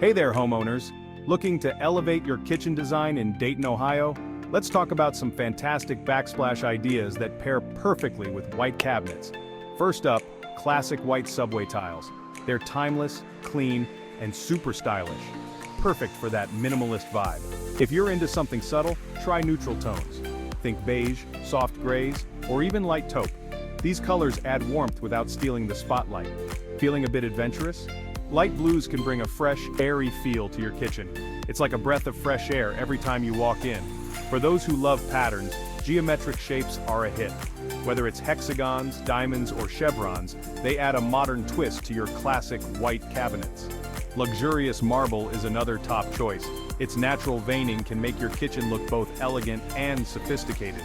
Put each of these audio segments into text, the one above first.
Hey there, homeowners. Looking to elevate your kitchen design in Dayton, Ohio? Let's talk about some fantastic backsplash ideas that pair perfectly with white cabinets. First up, classic white subway tiles. They're timeless, clean, and super stylish. Perfect for that minimalist vibe. If you're into something subtle, try neutral tones. Think beige, soft grays, or even light taupe. These colors add warmth without stealing the spotlight. Feeling a bit adventurous? Light blues can bring a fresh, airy feel to your kitchen. It's like a breath of fresh air every time you walk in. For those who love patterns, geometric shapes are a hit. Whether it's hexagons, diamonds, or chevrons, they add a modern twist to your classic white cabinets. Luxurious marble is another top choice. Its natural veining can make your kitchen look both elegant and sophisticated.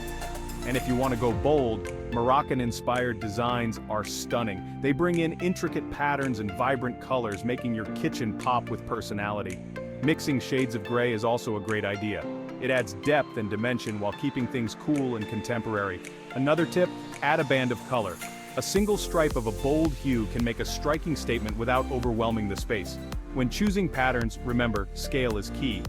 And if you want to go bold, Moroccan-inspired designs are stunning. They bring in intricate patterns and vibrant colors, making your kitchen pop with personality. Mixing shades of gray is also a great idea. It adds depth and dimension while keeping things cool and contemporary. Another tip, add a band of color. A single stripe of a bold hue can make a striking statement without overwhelming the space. When choosing patterns, remember, scale is key.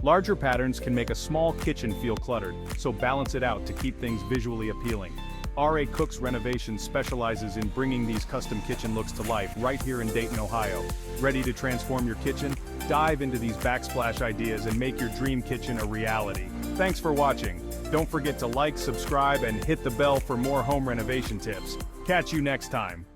Larger patterns can make a small kitchen feel cluttered, so balance it out to keep things visually appealing. RA Cooks Renovations specializes in bringing these custom kitchen looks to life right here in Dayton, Ohio. Ready to transform your kitchen? Dive into these backsplash ideas and make your dream kitchen a reality. Thanks for watching. Don't forget to like, subscribe, and hit the bell for more home renovation tips. Catch you next time.